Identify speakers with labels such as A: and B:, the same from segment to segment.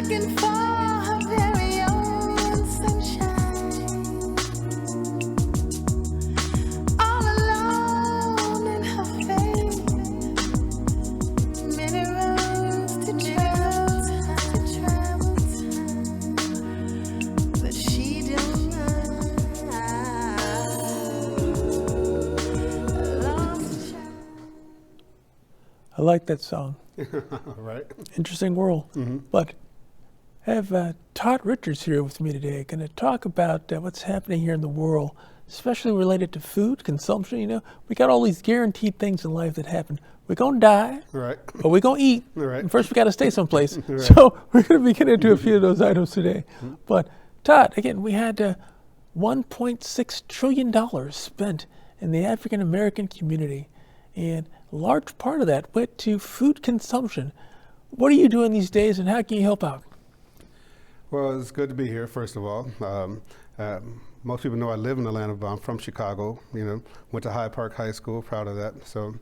A: looking for her very own sunshine. All alone in her faith, many roads to travel time, but she don't mind. Lost child.
B: I like that song.
C: Right.
B: Interesting world. But I have Todd Richards here with me today, going to talk about what's happening here in the world, especially related to food consumption. You know, we got all these guaranteed things in life that happen. We're going to die,
C: Right.
B: but we're going to eat.
C: Right.
B: And first, we got to stay someplace.
C: Right.
B: So we're going to be getting into a few of those items today. But Todd, again, we had $1.6 trillion spent in the African American community, and a large part of that went to food consumption. What are you doing these days, and how can you help out?
C: Well, it's good to be here, first of all. Most people know I live in Atlanta, but I'm from Chicago. You know, went to Hyde Park High School, proud of that. So,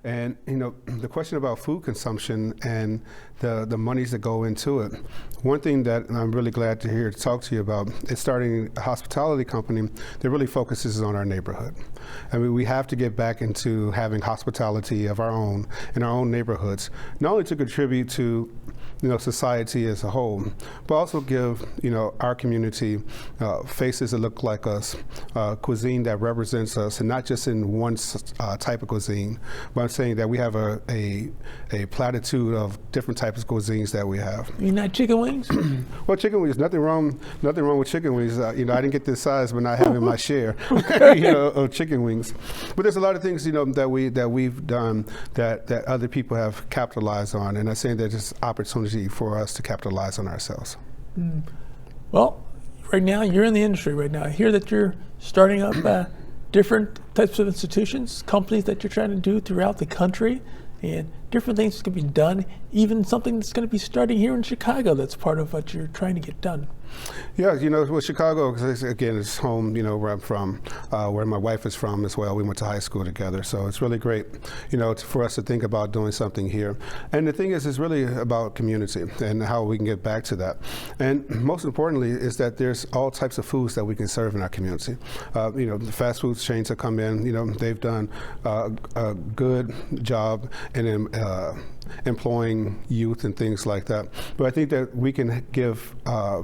C: and you know, the question about food consumption and the monies that go into it. One thing that I'm really glad to hear to talk to you about is starting a hospitality company that really focuses on our neighborhood. I mean, we have to get back into having hospitality of our own in our own neighborhoods, not only to contribute to, you know, society as a whole, but also give, you know, our community faces that look like us, cuisine that represents us, and not just in one type of cuisine, but I'm saying that we have a platitude of different types of cuisines that we have.
B: You not chicken wings?
C: Well, chicken wings, nothing wrong with chicken wings. You know, I didn't get this size, but not having my share, you know, of chicken wings. But there's a lot of things, you know, that we've done that other people have capitalized on, and I'm saying that it's opportunity for us to capitalize on ourselves.
B: Well, right now you're in the industry right now. I hear that you're starting up different types of institutions, companies that you're trying to do throughout the country, and different things that can be done, even something that's going to be starting here in Chicago that's part of what you're trying to get done.
C: Yeah, you know, well, Chicago, again, is home, you know, where I'm from, where my wife is from as well. We went to high school together, so it's really great, you know, for us to think about doing something here. And the thing is, it's really about community and how we can get back to that. And most importantly is that there's all types of foods that we can serve in our community. You know, the fast food chains that come in, you know, they've done a good job in employing youth and things like that. But I think that we can give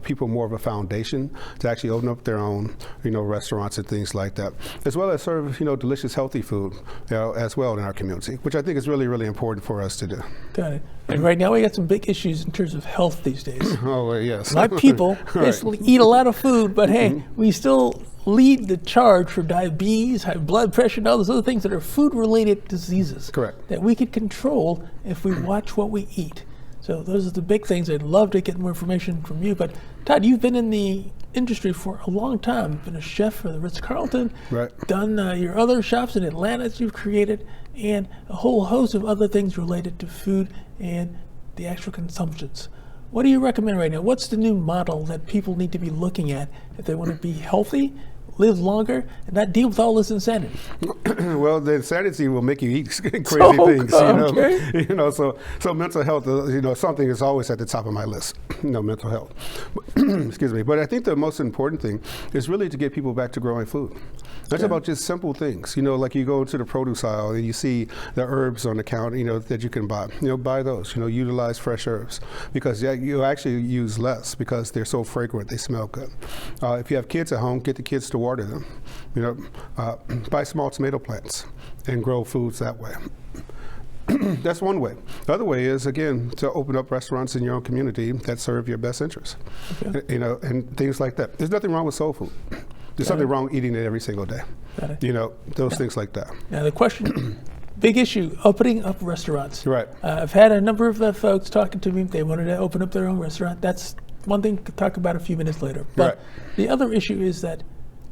C: people more of a foundation to actually open up their own, you know, restaurants and things like that, as well as serve, you know, delicious, healthy food, you know, as well in our community, which I think is really, really important for us to do.
B: Got it. And right now we got some big issues in terms of health these days.
C: Oh, well, yes.
B: My people basically eat a lot of food, but hey, we still lead the charge for diabetes, high blood pressure, and all those other things that are food-related diseases.
C: Correct.
B: That we could control if we watch what we eat. So those are the big things. I'd love to get more information from you. But Todd, you've been in the industry for a long time. You've been a chef for the Ritz-Carlton,
C: right.
B: Done your other shops in Atlanta that you've created, and a whole host of other things related to food and the actual consumptions. What do you recommend right now? What's the new model that people need to be looking at if they want to be healthy, live longer, and not deal with all this insanity?
C: Well, the insanity will make you eat crazy things, you know.
B: Okay.
C: You know, so mental health, you know, something is always at the top of my list. You know, mental health. Excuse me. But I think the most important thing is really to get people back to growing food. That's about just simple things. You know, like you go to the produce aisle and you see the herbs on the counter, you know, that you can buy. You know, buy those. You know, utilize fresh herbs because you actually use less because they're so fragrant. They smell good. If you have kids at home, get the kids to water them. You know, buy small tomato plants and grow foods that way. That's one way. The other way is, again, to open up restaurants in your own community that serve your best interests. Okay. You know, and things like that. There's nothing wrong with soul food. There's something wrong eating it every single day. You know, those things like that.
B: Now the question, big issue, opening up restaurants.
C: Right.
B: I've had a number of folks talking to me. They wanted to open up their own restaurant. That's one thing to talk about a few minutes later. But the other issue is that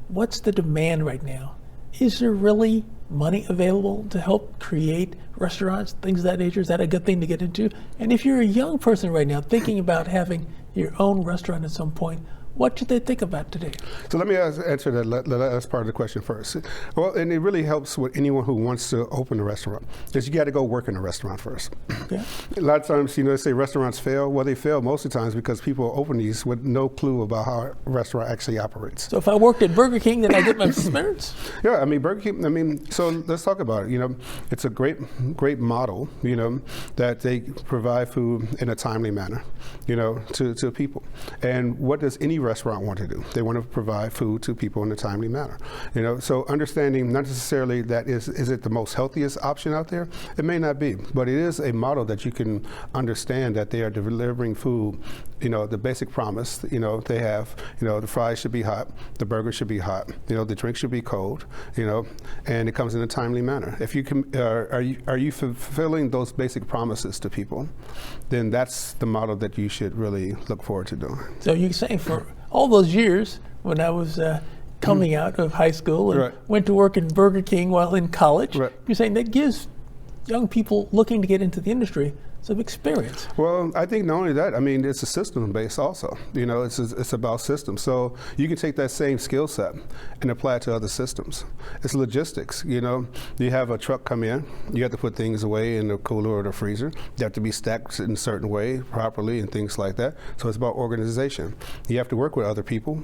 B: what's the demand right now? Is there really money available to help create restaurants, things of that nature? Is that a good thing to get into? And if you're a young person right now thinking about having your own restaurant at some point, what should they think about today?
C: So let me answer that last part of the question first. Well, and it really helps with anyone who wants to open a restaurant, because you got to go work in a restaurant first.
B: Yeah.
C: A lot of times, they say restaurants fail. Well, they fail most of the times because people open these with no clue about how a restaurant actually operates.
B: So if I worked at Burger King, then I get my experience?
C: Yeah, Burger King, so let's talk about it. It's a great model, that they provide food in a timely manner, to people. And what does any restaurant want to do? They want to provide food to people in a timely manner. So understanding not necessarily that is it the most healthiest option out there? It may not be, but it is a model that you can understand that they are delivering food, the basic promise, they have, the fries should be hot, the burger should be hot, the drink should be cold, and it comes in a timely manner. If you can, are you fulfilling those basic promises to people, then that's the model that you should really look forward to doing.
B: So you're saying for all those years when I was coming out of high school and went to work in Burger King while in college, you're saying that gives young people looking to get into the industry some experience.
C: Well, I think not only that, it's a system based also. It's about systems. So you can take that same skill set and apply it to other systems. It's logistics. You have a truck come in, you have to put things away in the cooler or the freezer. They have to be stacked in a certain way properly and things like that. So it's about organization. You have to work with other people,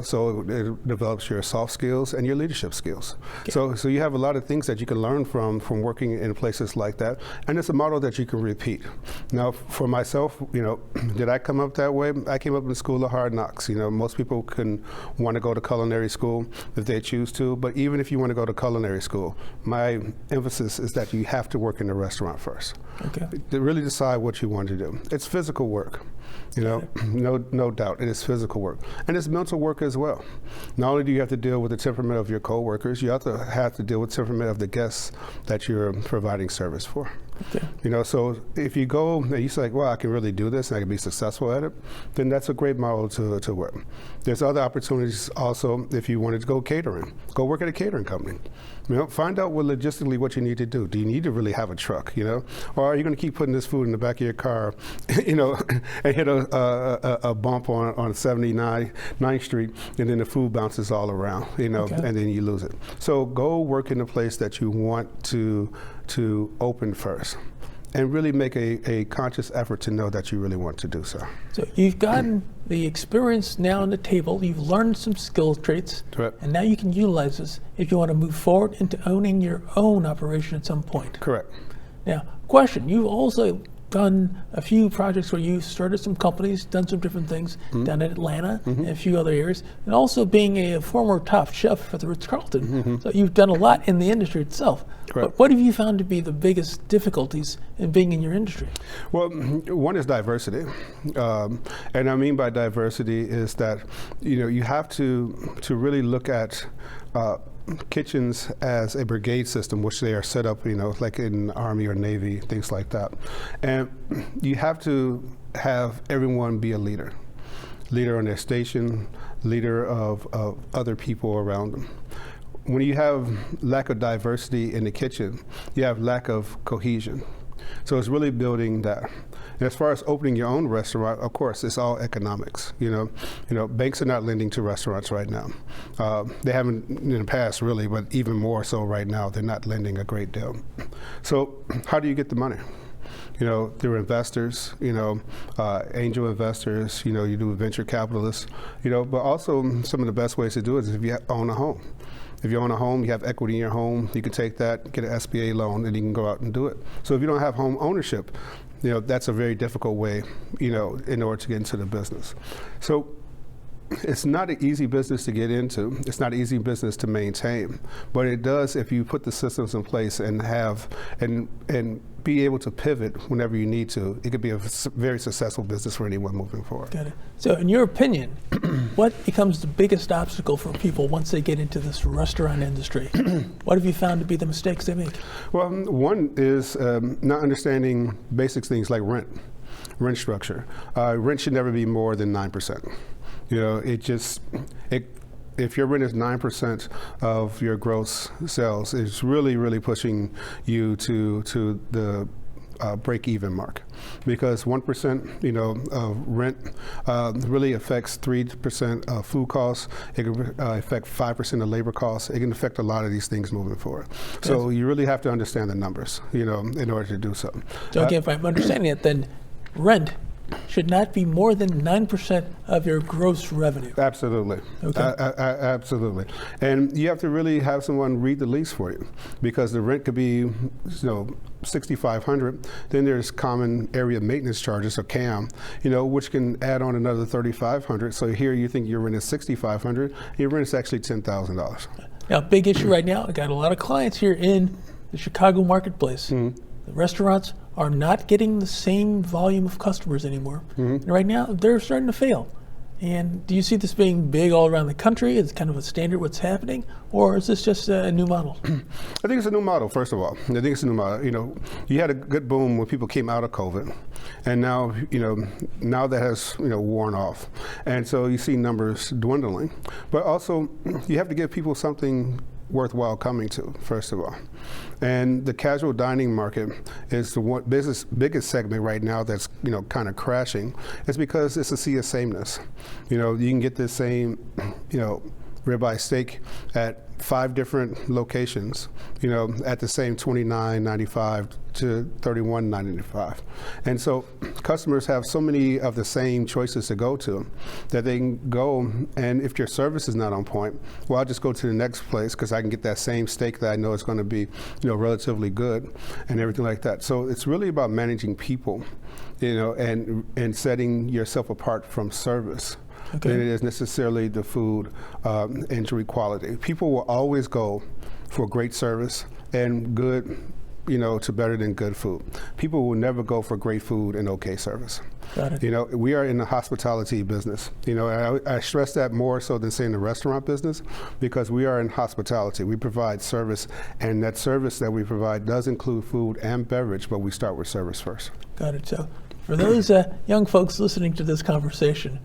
C: so it develops your soft skills and your leadership skills. Okay. So you have a lot of things that you can learn from working in places like that. And it's a model that you can repeat. Now, for myself, did I come up that way? I came up in the school of hard knocks. Most people can want to go to culinary school if they choose to, but even if you want to go to culinary school, my emphasis is that you have to work in the restaurant first.
B: Okay.
C: To really decide what you want to do. It's physical work. No doubt, it is physical work. And it's mental work as well. Not only do you have to deal with the temperament of your coworkers, you also have to deal with the temperament of the guests that you're providing service for.
B: Okay.
C: So if you go and you say, well, I can really do this and I can be successful at it, then that's a great model to work. There's other opportunities also if you wanted to go catering. Go work at a catering company. Find out logistically what you need to do. Do you need to really have a truck, Or are you going to keep putting this food in the back of your car, and hit a bump on 79th Street, and then the food bounces all around,
B: Okay.
C: and then you lose it. So go work in the place that you want to open first, and really make a conscious effort to know that you really want to do so.
B: So you've gotten the experience now on the table, you've learned some skill traits,
C: Correct.
B: and now you can utilize this if you want to move forward into owning your own operation at some point.
C: Correct.
B: Now, question, you've also done a few projects where you started some companies, done some different things down in Atlanta and a few other areas, and also being a former top chef for the Ritz-Carlton. So you've done a lot in the industry itself.
C: Correct.
B: But what have you found to be the biggest difficulties in being in your industry?
C: Well, one is diversity. And I mean by diversity is that, you have to really look at kitchens as a brigade system, which they are set up, like in Army or Navy, things like that. And you have to have everyone be a leader on their station, leader of other people around them. When you have lack of diversity in the kitchen, you have lack of cohesion. So it's really building that. And as far as opening your own restaurant, of course, it's all economics. Banks are not lending to restaurants right now. They haven't in the past, really, but even more so right now, they're not lending a great deal. So how do you get the money? Through investors, angel investors, you do venture capitalists, but also some of the best ways to do it is if you own a home. If you own a home, you have equity in your home, you can take that, get an SBA loan, and you can go out and do it. So if you don't have home ownership, that's a very difficult way, in order to get into the business. So it's not an easy business to get into. It's not an easy business to maintain, but it does if you put the systems in place and have and be able to pivot whenever you need to. It could be a very successful business for anyone moving forward.
B: Got it. So in your opinion, what becomes the biggest obstacle for people once they get into this restaurant industry? What have you found to be the mistakes they make? Well,
C: one is not understanding basic things like rent structure. Rent should never be more than 9%. If your rent is 9% of your gross sales, it's really, really pushing you to the break-even mark, because 1%, of rent really affects 3% of food costs. It can affect 5% of labor costs. It can affect a lot of these things moving forward. So you really have to understand the numbers, in order to do so.
B: So again, if I'm understanding it, then rent should not be more than 9% of your gross revenue.
C: Absolutely.
B: Okay.
C: Absolutely. And you have to really have someone read the lease for you, because the rent could be, $6,500. Then there's common area maintenance charges, or CAM, which can add on another $3,500. So here you think your rent is $6,500. Your rent is actually $10,000.
B: Now, big issue right now. I got a lot of clients here in the Chicago marketplace. The restaurants are not getting the same volume of customers anymore. And right now, they're starting to fail. And do you see this being big all around the country? Is it kind of a standard what's happening? Or is this just a new model?
C: I think it's a new model, first of all. I think it's a new model. You had a good boom when people came out of COVID. And now, now that has, worn off. And so you see numbers dwindling. But also, you have to give people something worthwhile coming to, first of all. And the casual dining market is the biggest segment right now that's kind of crashing. It's because it's a sea of sameness. You can get this same ribeye steak at 5 different locations, at the same $29.95 to $31.95. And so customers have so many of the same choices to go to that they can go, and if your service is not on point, well, I'll just go to the next place because I can get that same steak that I know is going to be, relatively good and everything like that. So it's really about managing people, and setting yourself apart from service.
B: Okay.
C: Than it is necessarily the food and quality. People will always go for great service and good, to better than good food. People will never go for great food and okay service.
B: Got it.
C: We are in the hospitality business. I stress that more so than saying the restaurant business, because we are in hospitality. We provide service, and that service that we provide does include food and beverage, but we start with service first.
B: Got it. So for those young folks listening to this conversation,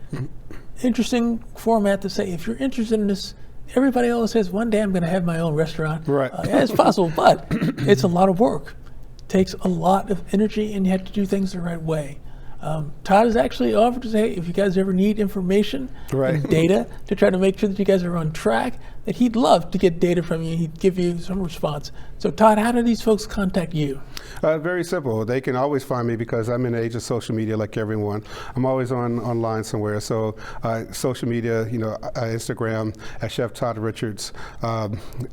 B: interesting format to say, if you're interested in this, everybody always says, one day I'm going to have my own restaurant.
C: Right.
B: Yeah, it's possible, but it's a lot of work. It takes a lot of energy, and you have to do things the right way. Todd has actually offered to say, if you guys ever need information and data to try to make sure that you guys are on track, that he'd love to get data from you. He'd give you some response. So Todd, how do these folks contact you?
C: Very simple. They can always find me because I'm in the age of social media like everyone. I'm always online somewhere. So social media, Instagram at Chef Todd Richards,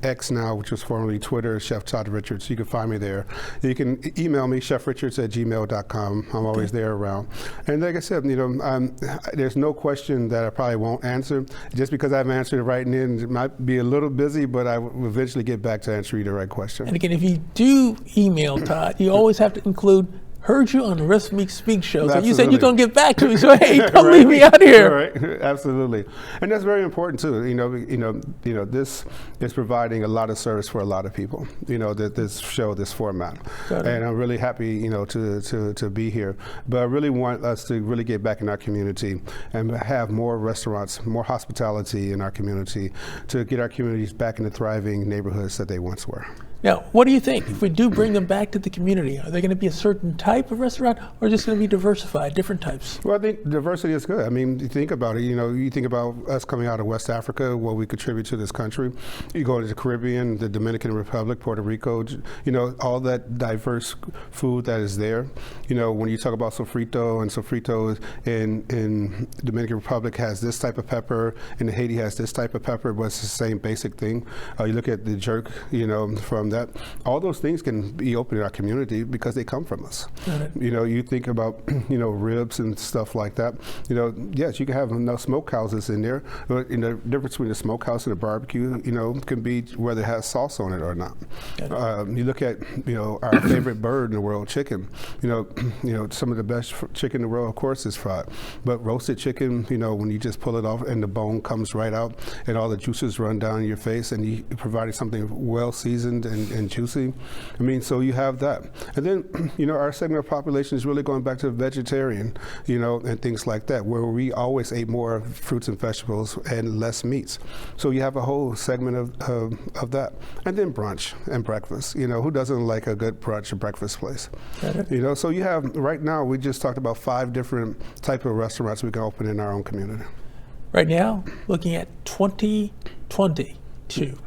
C: X now, which was formerly Twitter, Chef Todd Richards. You can find me there. You can email me, chefrichards@gmail.com. I'm always there around. And like I said, there's no question that I probably won't answer. Just because I've answered it right in, it might be a little busy, but I will eventually get back to answering the right question.
B: And again, if you do email Todd, you always have to include, heard you on the Russ Meek Speak show. So you said you're going to get back to me. So hey, don't leave me out here.
C: Right. Absolutely. And that's very important too. This is providing a lot of service for a lot of people. This show, this format. And I'm really happy, to be here. But I really want us to really get back in our community and have more restaurants, more hospitality in our community, to get our communities back in the thriving neighborhoods that they once were.
B: Now, what do you think? If we do bring them back to the community, are they going to be a certain type of restaurant, or just going to be diversified, different types?
C: Well, I think diversity is good. I mean, you think about it, you think about us coming out of West Africa, what we contribute to this country. You go to the Caribbean, the Dominican Republic, Puerto Rico, all that diverse food that is there. When you talk about sofrito, and sofrito in Dominican Republic has this type of pepper, and Haiti has this type of pepper, but it's the same basic thing. You look at the jerk, from that, all those things can be open in our community because they come from us. You think about ribs and stuff like that. Yes, you can have enough smokehouses in there, but the difference between a smokehouse and a barbecue, can be whether it has sauce on it or not. You look at our favorite bird in the world, chicken. Some of the best chicken in the world, of course, is fried. But roasted chicken, when you just pull it off and the bone comes right out and all the juices run down your face, and you provided something well seasoned and and juicy. I mean, so you have that. And then, our segment of population is really going back to vegetarian, and things like that, where we always ate more fruits and vegetables and less meats. So you have a whole segment of that. And then brunch and breakfast. Who doesn't like a good brunch or breakfast place? So you have, right now, we just talked about 5 different type of restaurants we can open in our own community.
B: Right now, looking at 2022,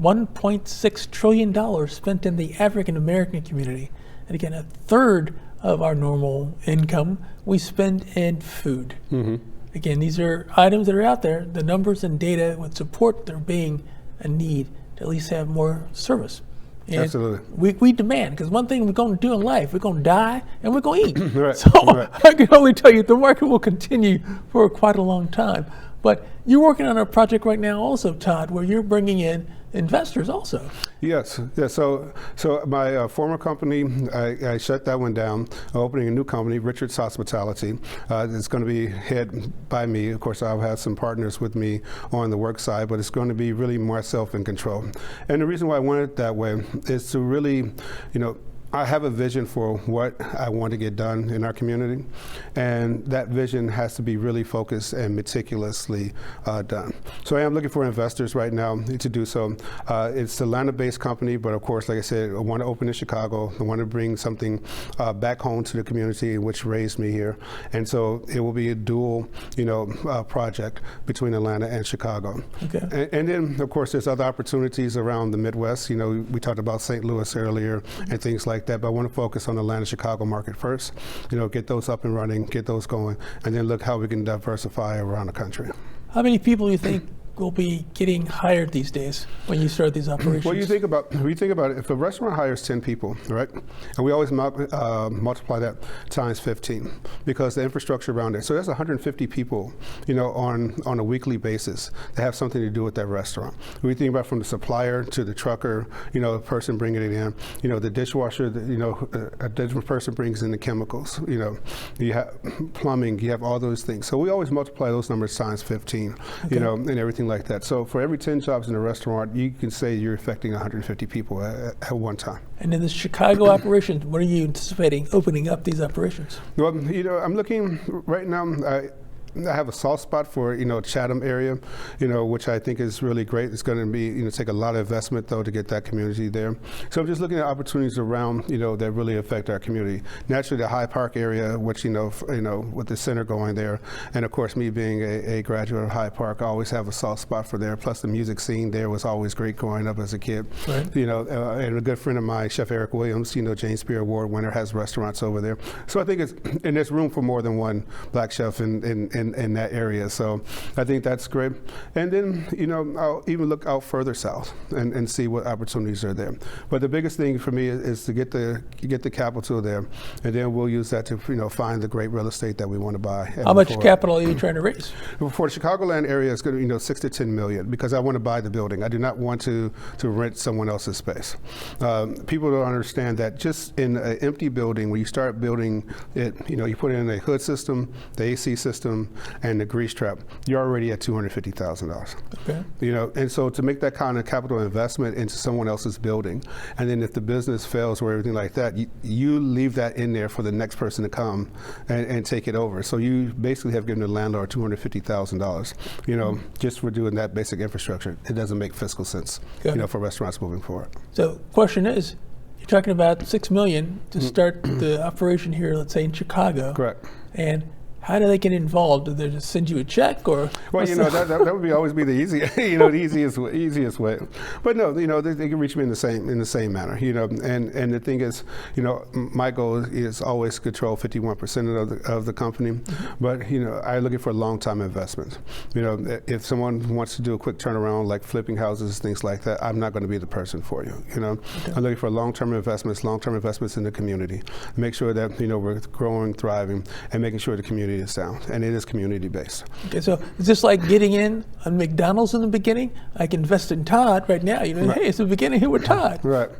B: $1.6 trillion spent in the African American community. And again, a third of our normal income we spend in food.
C: Mm-hmm.
B: Again, these are items that are out there. The numbers and data would support there being a need to at least have more service. And
C: absolutely.
B: We demand, because one thing we're going to do in life, we're going to die and we're going to eat.
C: Right.
B: So
C: Right.
B: I can only tell you the market will continue for quite a long time. But you're working on a project right now also, Todd, where you're bringing in investors also.
C: Yes. So my former company, I shut that one down, opening a new company, Richard's Hospitality. It's going to be head by me. Of course, I'll have some partners with me on the work side, but it's going to be really myself in control. And the reason why I want it that way is to really, I have a vision for what I want to get done in our community, and that vision has to be really focused and meticulously done. So I am looking for investors right now to do so. It's an Atlanta-based company, but of course, like I said, I want to open in Chicago. I want to bring something back home to the community which raised me here, and so it will be a dual, project between Atlanta and Chicago.
B: Okay.
C: And then, of course, there's other opportunities around the Midwest. We talked about St. Louis earlier and things like that, but I want to focus on the Atlanta, Chicago market first, get those up and running, get those going, and then look how we can diversify around the country.
B: How many people do you think will be getting hired these days when you start these operations?
C: Well, you think about it, if a restaurant hires 10 people, right, and we always multiply that times 15 because the infrastructure around it. So that's 150 people, on a weekly basis that have something to do with that restaurant. We think about from the supplier to the trucker, the person bringing it in, the dishwasher, a different person brings in the chemicals, you have plumbing, you have all those things. So we always multiply those numbers times 15,
B: okay.
C: And everything like that. So for every 10 jobs in a restaurant, you can say you're affecting 150 people at one time.
B: And in the Chicago operations, when are you anticipating opening up these operations?
C: Well, I'm looking right now. I have a soft spot for Chatham area, which I think is really great. It's going to be take a lot of investment though to get that community there. So I'm just looking at opportunities around that really affect our community. Naturally, the Hyde Park area, which with the center going there, and of course me being a graduate of Hyde Park, I always have a soft spot for there. Plus the music scene there was always great growing up as a kid.
B: Right.
C: And a good friend of mine, Chef Eric Williams, James Beard Award winner, has restaurants over there. So I think there's room for more than one black chef in that area. So I think that's great. And then, I'll even look out further south and see what opportunities are there. But the biggest thing for me is to get the capital there, and then we'll use that to, find the great real estate that we want to buy.
B: How much capital are you trying to raise?
C: For the Chicagoland area, it's going to, 6 to 10 million, because I want to buy the building. I do not want to rent someone else's space. People don't understand that just in an empty building, when you start building it, you put in a hood system, the AC system, and the grease trap, you're already at $250,000.
B: Okay.
C: And so to make that kind of capital investment into someone else's building, and then if the business fails or everything like that, you leave that in there for the next person to come and take it over. So you basically have given the landlord $250,000, just for doing that basic infrastructure. It doesn't make fiscal sense, for restaurants moving forward.
B: So question is, you're talking about $6 million to start the operation here, let's say in Chicago.
C: Correct.
B: And how do they get involved? Do they just send you a check, or?
C: Well, that would always be the easiest, the easiest way. But no, they can reach me in the same manner, And the thing is, my goal is always control 51% of the company. Mm-hmm. But I'm looking for long-time investments. If someone wants to do a quick turnaround, like flipping houses, things like that, I'm not going to be the person for you. Okay. I'm looking for long-term investments in the community. Make sure that we're growing, thriving, and making sure the community is sound, and it is community-based.
B: Okay, so is this like getting in on McDonald's in the beginning? I can invest in Todd right now.
C: Right.
B: Hey, it's the beginning here with Todd.
C: Right.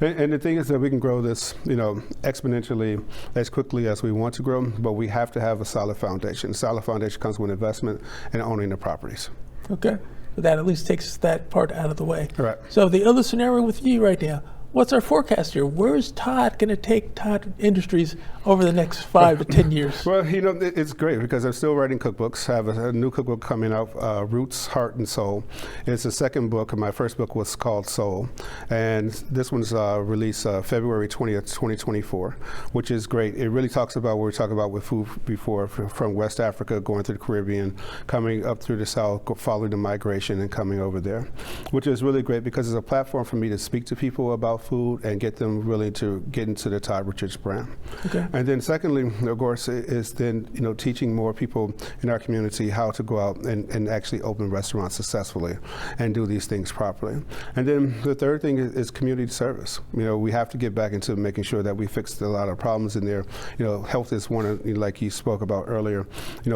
C: And the thing is that we can grow this, exponentially as quickly as we want to grow, but we have to have a solid foundation. A solid foundation comes with investment and owning the properties.
B: Okay. but that at least takes that part out of the way.
C: Right.
B: So the other scenario with you right now, what's our forecast here? Where is Todd going to take Todd Industries over the next 5 to 10 years?
C: Well, it's great because I'm still writing cookbooks. I have a new cookbook coming out, Roots, Heart, and Soul. It's the second book, and my first book was called Soul. And this one's released February 20th, 2024, which is great. It really talks about what we were talking about with food before, from West Africa, going through the Caribbean, coming up through the South, following the migration and coming over there, which is really great because it's a platform for me to speak to people about food and get them really to get into the Todd Richards brand.
B: Okay.
C: And then secondly, of course, is then teaching more people in our community how to go out and actually open restaurants successfully and do these things properly. And then the third thing is community service. We have to get back into making sure that we fix a lot of problems in there. Health is one of, like you spoke about earlier,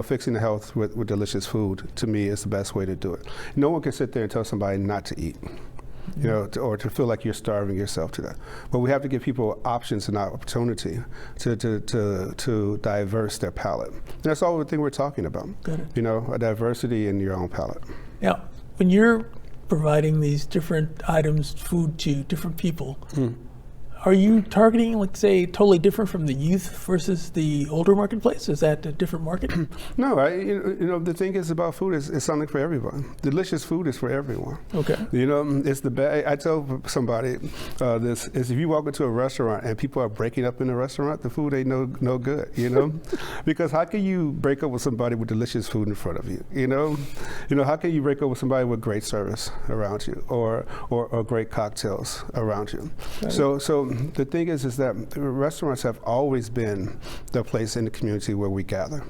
C: fixing the health with delicious food, to me, is the best way to do it. No one can sit there and tell somebody not to eat. Or to feel like you're starving yourself to that. But we have to give people options and opportunity to diverse their palate. And that's all the thing we're talking about.
B: Got it.
C: A diversity in your own palate.
B: Now, when you're providing these different items, food to different people, are you targeting, like, say, totally different from the youth versus the older marketplace? Is that a different market?
C: No, the thing is about food is something for everyone. Delicious food is for everyone.
B: Okay.
C: It's the best. I tell somebody this is, if you walk into a restaurant and people are breaking up in the restaurant, the food ain't no good. Because how can you break up with somebody with delicious food in front of you? How can you break up with somebody with great service around you or great cocktails around you?
B: Right.
C: So the thing is that restaurants have always been the place in the community where we gather.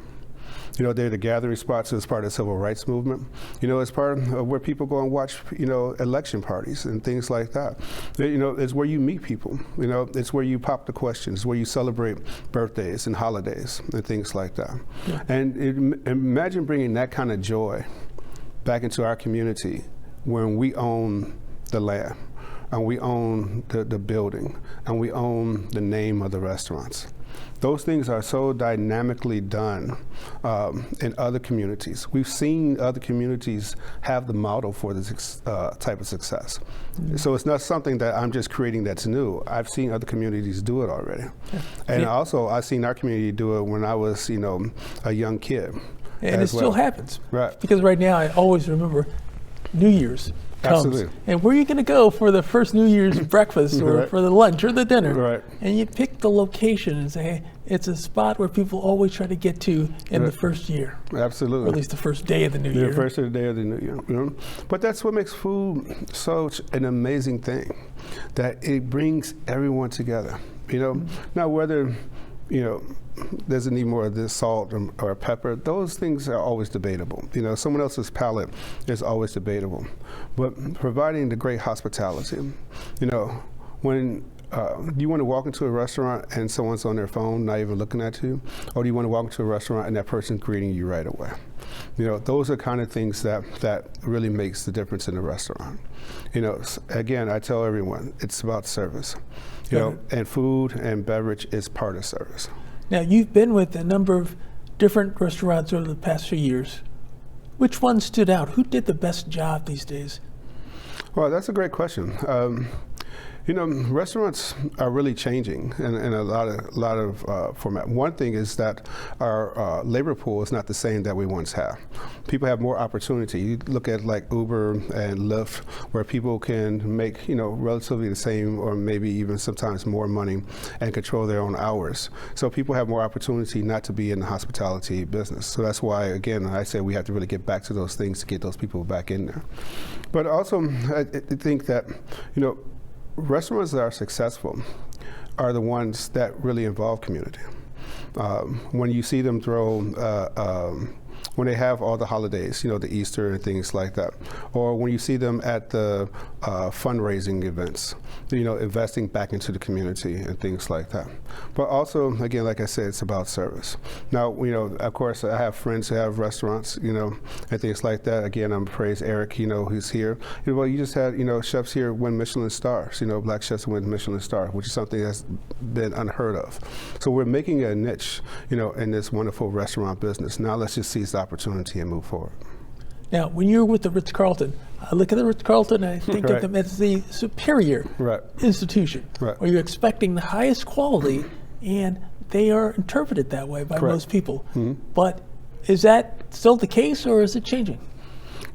C: They're the gathering spots as part of the civil rights movement. It's part of where people go and watch, election parties and things like that. It's where you meet people. It's where you pop the questions, where you celebrate birthdays and holidays and things like that.
B: Yeah.
C: And imagine bringing that kind of joy back into our community when we own the land. And we own the building, and we own the name of the restaurants. Those things are so dynamically done in other communities. We've seen other communities have the model for this type of success. Mm-hmm. So it's not something that I'm just creating that's new. I've seen other communities do it already. Yeah. And also, I've seen our community do it when I was, a young kid.
B: And it still happens.
C: Right.
B: Because right now, I always remember New Year's comes.
C: Absolutely.
B: And where are you going to go for the first New Year's breakfast or
C: Right.
B: for the lunch or the dinner?
C: Right.
B: And you pick the location and say, hey, it's a spot where people always try to get to in the first year.
C: Absolutely.
B: Or at least the first day of the new year.
C: The first day of the new year. But that's what makes food such an amazing thing, that it brings everyone together. Now whether does it need more of this salt or pepper? Those things are always debatable. Someone else's palate is always debatable. But providing the great hospitality, when do you want to walk into a restaurant and someone's on their phone, not even looking at you? Or do you want to walk into a restaurant and that person's greeting you right away? Those are kind of things that really makes the difference in the restaurant. Again, I tell everyone, it's about service. And food and beverage is part of service.
B: Now, you've been with a number of different restaurants over the past few years. Which one stood out? Who did the best job these days?
C: Well, that's a great question. Restaurants are really changing in a lot of format. One thing is that our labor pool is not the same that we once had. People have more opportunity. You look at like Uber and Lyft, where people can make relatively the same or maybe even sometimes more money and control their own hours. So people have more opportunity not to be in the hospitality business. So that's why, again, I say we have to really get back to those things to get those people back in there. But also, I think that restaurants that are successful are the ones that really involve community. When you see them when they have all the holidays, the Easter and things like that, or when you see them at the fundraising events, investing back into the community and things like that. But also, again, like I said, it's about service. Now, of course, I have friends who have restaurants, and things like that. Again, I'm praise Eric, who's here. Well, you just had, chefs here win Michelin stars, Black chefs win Michelin star, which is something that's been unheard of. So we're making a niche, in this wonderful restaurant business. Now let's just seize the opportunity and move forward.
B: Now, when you're with the Ritz-Carlton, I look at the Ritz-Carlton and I think
C: Right.
B: of them as the superior
C: Right.
B: institution,
C: Right.
B: where you're expecting the highest quality, and they are interpreted that way by
C: Correct.
B: most people. But is that still the case, or is it changing?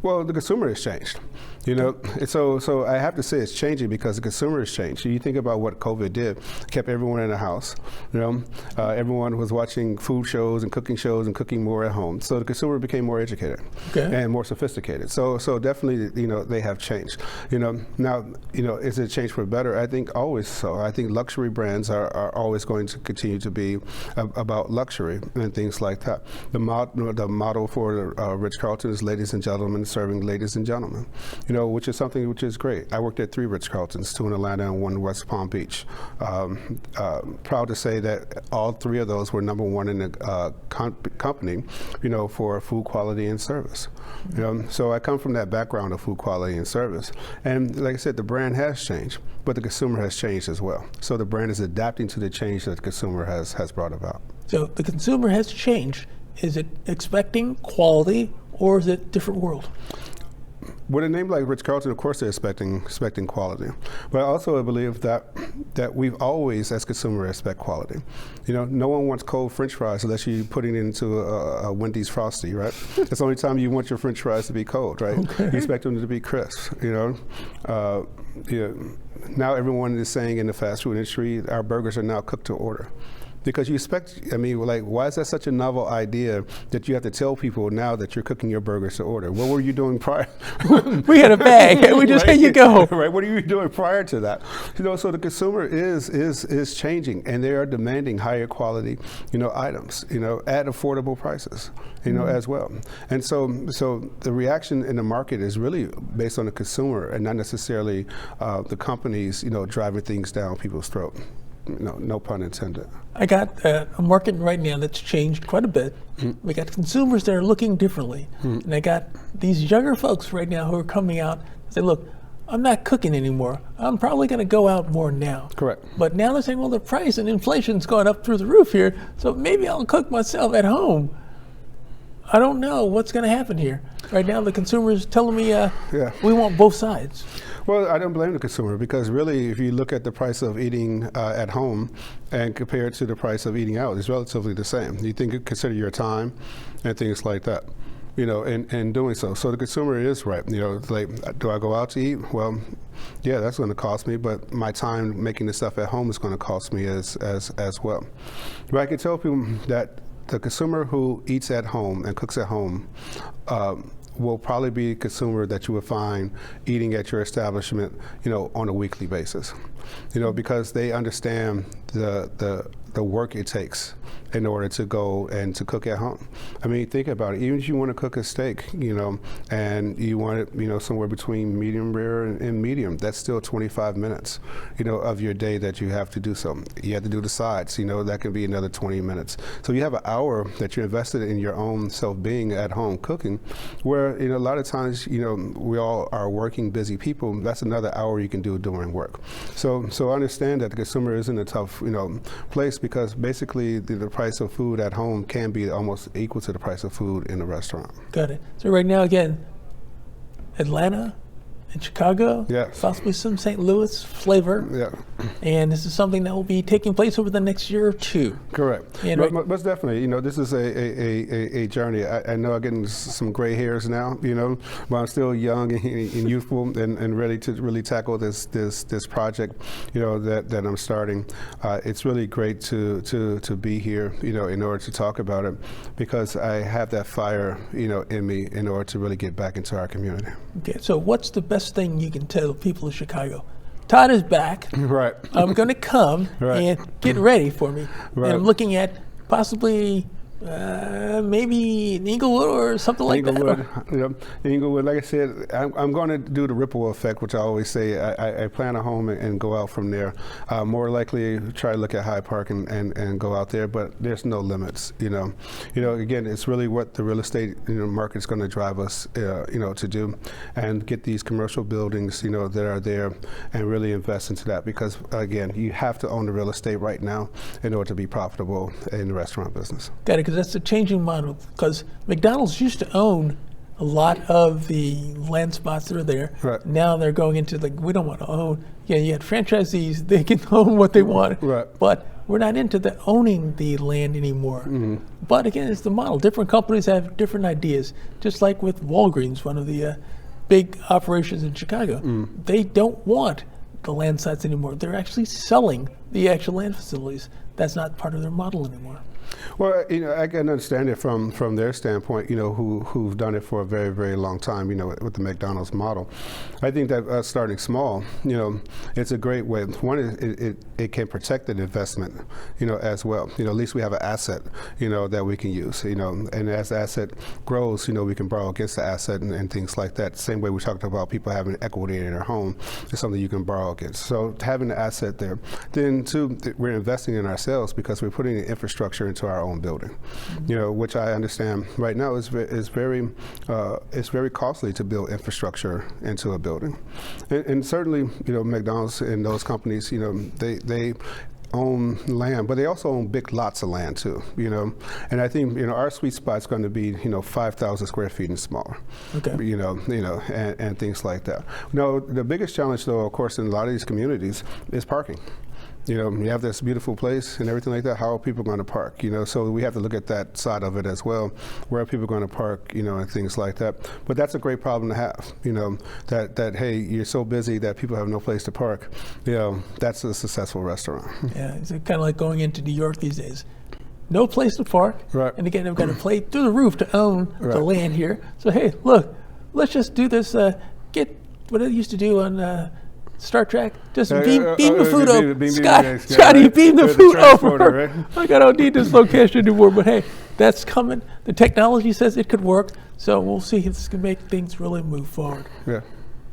C: Well, the consumer has changed. You know, so I have to say it's changing because the consumer has changed. You think about what COVID did, kept everyone in the house. You know, everyone was watching food shows and cooking more at home. So the consumer became more educated and more sophisticated. So definitely, you know, they have changed. You know, now, you know, is it changed for better? I think always so. I think luxury brands are always going to continue to be about luxury and things like that. The motto for Ritz-Carlton is "Ladies and Gentlemen, serving ladies and gentlemen." You know, which is something which is great. I worked at 3 Ritz-Carltons, 2 in Atlanta and 1 in West Palm Beach. Proud to say that all 3 of those were #1 in the company, you know, for food quality and service. You know, so I come from that background of food quality and service. And like I said, the brand has changed, but the consumer has changed as well. So the brand is adapting to the change that the consumer has brought about.
B: So the consumer has changed. Is it expecting quality, or is it a different world?
C: With a name like Ritz-Carlton, of course, they're expecting quality. But also, I believe that we've always, as consumers, expect quality. You know, no one wants cold French fries unless you're putting it into a Wendy's Frosty, right? That's the only time you want your French fries to be cold, right?
B: Okay.
C: You expect them to be crisp. You know, now everyone is saying in the fast food industry, our burgers are now cooked to order. Because you expect, I mean, like, why is that such a novel idea that you have to tell people now that you're cooking your burgers to order? What were you doing prior?
B: We had a bag, and we just
C: Right?
B: here you go.
C: Right? What are you doing prior to that? You know, so the consumer is changing, and they are demanding higher quality, you know, items, you know, at affordable prices, you know, as well. And so the reaction in the market is really based on the consumer and not necessarily the companies, you know, driving things down people's throat. No pun intended.
B: I got a market right now that's changed quite a bit. We got consumers that are looking differently. And I got these younger folks right now who are coming out and say, look, I'm not cooking anymore. I'm probably going to go out more now.
C: Correct.
B: But now they're saying, well, the price and inflation's gone up through the roof here, so maybe I'll cook myself at home. I don't know what's going to happen here. Right now, the consumer is telling me we want both sides.
C: Well, I don't blame the consumer because really, if you look at the price of eating at home and compare it to the price of eating out, it's relatively the same. You consider your time and things like that, you know, in doing so. So the consumer is right. You know, like, do I go out to eat? Well, yeah, that's going to cost me, but my time making the stuff at home is going to cost me as well. But I can tell people that the consumer who eats at home and cooks at home will probably be a consumer that you would find eating at your establishment, you know, on a weekly basis, you know, because they understand the work it takes in order to go and to cook at home. I mean, think about it. Even if you want to cook a steak, you know, and you want it, you know, somewhere between medium rare and medium, that's still 25 minutes, you know, of your day that you have to do so. You have to do the sides, you know, that can be another 20 minutes. So you have an hour that you're invested in your own self-being at home cooking, where, you know, a lot of times, you know, we all are working, busy people. That's another hour you can do during work. So I understand that the consumer is in a tough, you know, place because basically the price of food at home can be almost equal to the price of food in a restaurant.
B: Got it. So right now, again, Atlanta and Chicago,
C: Yes.
B: possibly some St. Louis flavor.
C: Yeah.
B: And this is something that will be taking place over the next year or two.
C: Correct.
B: And
C: But most definitely, you know, this is a journey. I know I'm getting some gray hairs now, you know, but I'm still young and youthful and ready to really tackle this project, you know, that I'm starting. It's really great to be here, you know, in order to talk about it because I have that fire, you know, in me in order to really get back into our community.
B: Okay, so what's the best thing you can tell people of Chicago? Todd is back.
C: Right.
B: I'm going to come
C: Right.
B: and get ready for me.
C: Right.
B: And I'm looking at possibly maybe in Inglewood or something like
C: Inglewood,
B: that.
C: you know, Inglewood. Like I said, I'm going to do the ripple effect, which I always say. I plan a home and go out from there. More likely, try to look at Hyde Park and go out there, but there's no limits. You know, again, it's really what the real estate market is going to drive us, you know, to do, and get these commercial buildings, you know, that are there, and really invest into that because again, you have to own the real estate right now in order to be profitable in the restaurant business.
B: Got it, because that's a changing model. Because McDonald's used to own a lot of the land spots that are there.
C: Right.
B: Now they're going into we don't want to own. Yeah, you had franchisees, they can own what they want.
C: Right.
B: But we're not into the owning the land anymore. But again, it's the model. Different companies have different ideas. Just like with Walgreens, one of the big operations in Chicago. They don't want the land sites anymore. They're actually selling the actual land facilities. That's not part of their model anymore.
C: Well, I can understand it from their standpoint, who've done it for a very, very long time, with the McDonald's model. I think that us starting small, it's a great way. One, it can protect the investment, as well. At least we have an asset, that we can use, and as the asset grows, we can borrow against the asset and things like that. Same way we talked about people having equity in their home is something you can borrow against. So having the asset there. Then two, we're investing in ourselves because we're putting the infrastructure into our own building, which I understand right now is very costly to build infrastructure into a building, and certainly McDonald's and those companies, they own land, but they also own big lots of land too, and I think our sweet spot is going to be 5,000 square feet and smaller,
B: Okay.
C: and things like that. No, the biggest challenge though, of course, in a lot of these communities is parking. You have this beautiful place and everything like that. How are people going to park? So we have to look at that side of it as well. Where are people going to park? And things like that. But that's a great problem to have. That hey, you're so busy that people have no place to park. That's a successful restaurant.
B: Yeah, it's kind of like going into New York these days. No place to park.
C: Right.
B: And again, I've got to play through the roof to own
C: Right.
B: the land here. So hey, look, let's just do this. Get what they used to do on Star Trek. Just beam the food over. Scotty, beam the food over.
C: Right?
B: I don't need this location anymore. But hey, that's coming. The technology says it could work. So we'll see if this can make things really move forward.
C: Yeah.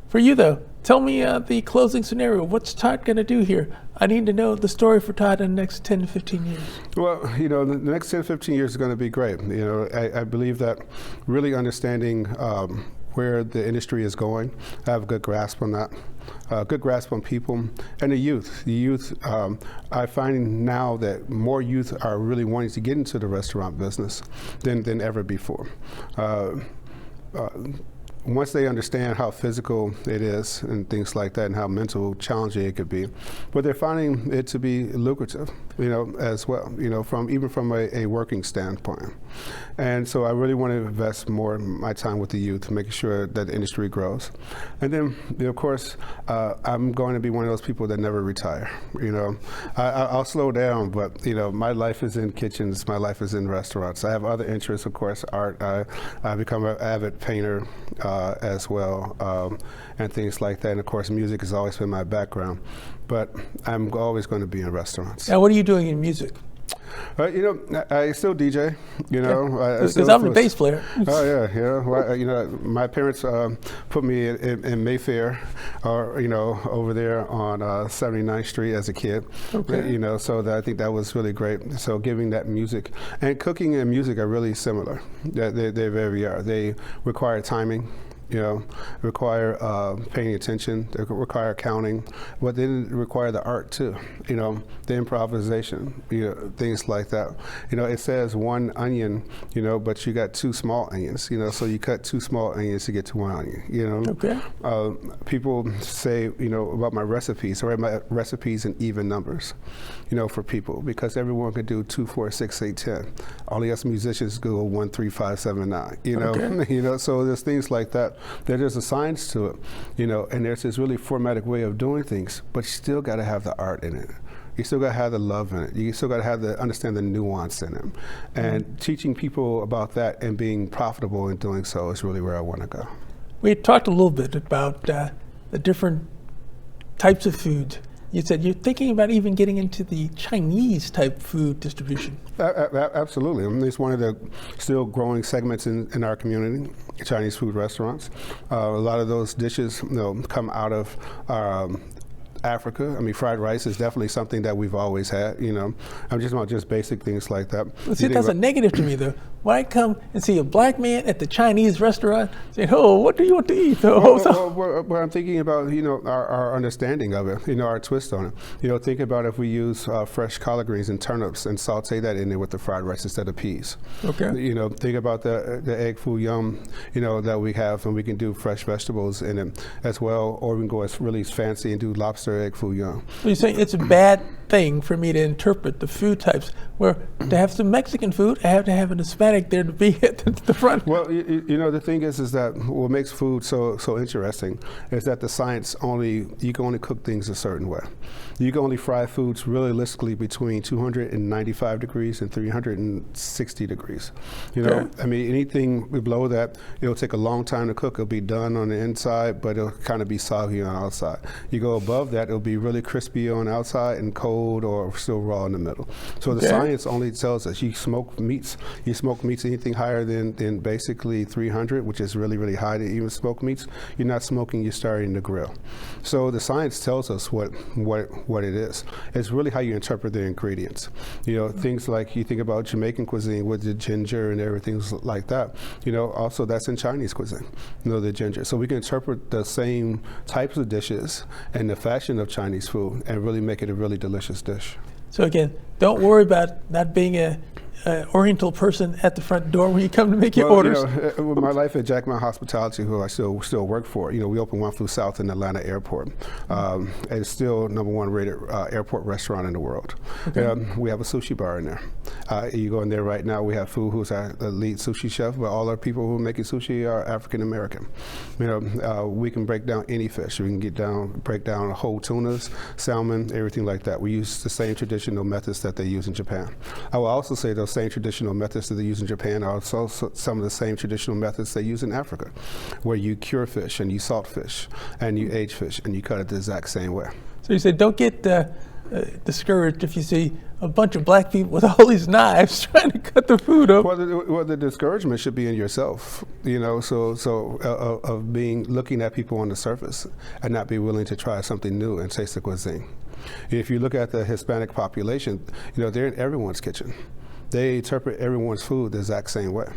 B: For you though, tell me the closing scenario. What's Todd going to do here? I need to know the story for Todd in the next 10 to 15 years.
C: Well, the next 10 to 15 years is going to be great. I believe that really understanding where the industry is going, I have a good grasp on that. Good grasp on people and the youth. The youth, I find now that more youth are really wanting to get into the restaurant business than ever before. Once they understand how physical it is and things like that and how mental challenging it could be, but they're finding it to be lucrative, as well, from a working standpoint. And so I really want to invest more of my time with the youth, making sure that the industry grows. And then, of course, I'm going to be one of those people that never retire. I'll slow down, but my life is in kitchens, my life is in restaurants. I have other interests, of course, art. I become an avid painter as well, and things like that. And of course, music has always been my background, but I'm always going to be in restaurants.
B: Now, what are you doing in music?
C: I still DJ.
B: Because I'm a bass player.
C: Oh yeah. Well, my parents put me in Mayfair, or over there on 79th Street as a kid.
B: Okay.
C: So I think that was really great. So giving that music and cooking and music are really similar. They very are. They require timing. Require paying attention, they require counting, but they require the art too, the improvisation, things like that. It says one onion, but you got two small onions, so you cut two small onions to get to one onion,
B: Okay.
C: People say, about my recipes, or my recipes in even numbers, for people, because everyone can do 2, 4, 6, 8, 10. All the other musicians go 1, 3, 5, 7, 9,
B: Okay.
C: So there's things like that. There's a science to it, and there's this really formatic way of doing things, but you still got to have the art in it. You still got to have the love in it. You still got to understand the nuance in it. And teaching people about that and being profitable in doing so is really where I want to go.
B: We talked a little bit about the different types of food. You said you're thinking about even getting into the Chinese type food distribution.
C: Absolutely. It's one of the still growing segments in our community, Chinese food restaurants. A lot of those dishes come out of Africa. Fried rice is definitely something that we've always had. I'm just about just basic things like that.
B: Well, see, that's a negative to me, though. when I come and see a black man at the Chinese restaurant saying, "Oh, what do you want to eat?"
C: Well, I'm thinking about, our understanding of it, our twist on it. Think about if we use fresh collard greens and turnips and saute that in there with the fried rice instead of peas.
B: Okay.
C: Think about the egg foo young, that we have, and we can do fresh vegetables in it as well, or we can go as really fancy and do lobster egg foo young.
B: So you're saying it's a bad thing for me to interpret the food types, where to have some Mexican food, I have to have an Hispanic there to be at the front.
C: Well, the thing is that what makes food so interesting is that the science you can only cook things a certain way. You can only fry foods realistically between 295 degrees and 360 degrees.
B: Okay.
C: I mean, anything below that, it'll take a long time to cook. It'll be done on the inside, but it'll kind of be soggy on the outside. You go above that, it'll be really crispy on the outside and cold or still raw in the middle. So the science only tells us you smoke meats anything higher than basically 300, which is really, really high to even smoke meats. You're not smoking, you're starting to grill. So the science tells us what it is. It's really how you interpret the ingredients. Things like you think about Jamaican cuisine with the ginger and everything like that. Also that's in Chinese cuisine, the ginger. So we can interpret the same types of dishes and the fashion of Chinese food and really make it a really delicious dish.
B: So again, don't worry about not being a Oriental person at the front door when you come to make your orders.
C: With my life at Jackman Hospitality, who I still work for, we opened One Flew South in Atlanta Airport. And it's still #1 rated airport restaurant in the world.
B: Okay.
C: We have a sushi bar in there. You go in there right now, we have Fu, who's our lead sushi chef, but all our people who are making sushi are African American. We can break down any fish. We can break down whole tunas, salmon, everything like that. We use the same traditional methods that they use in Japan. I will also say those same traditional methods that they use in Japan are also some of the same traditional methods they use in Africa, where you cure fish and you salt fish and you age fish and you cut it the exact same way.
B: So you said don't get discouraged if you see a bunch of black people with all these knives trying to cut the food up.
C: Well, the discouragement should be in yourself, of looking at people on the surface and not be willing to try something new and taste the cuisine. If you look at the Hispanic population, they're in everyone's kitchen. They interpret everyone's food the exact same way.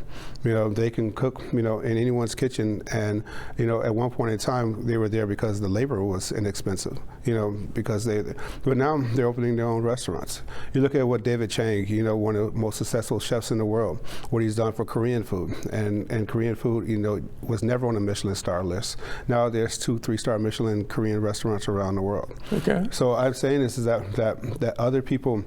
C: They can cook, in anyone's kitchen, and, at one point in time, they were there because the labor was inexpensive, but now they're opening their own restaurants. You look at what David Chang, one of the most successful chefs in the world, what he's done for Korean food, and Korean food, was never on a Michelin star list. Now there's 2-3-star Michelin Korean restaurants around the world.
B: Okay.
C: So I'm saying this is that other people,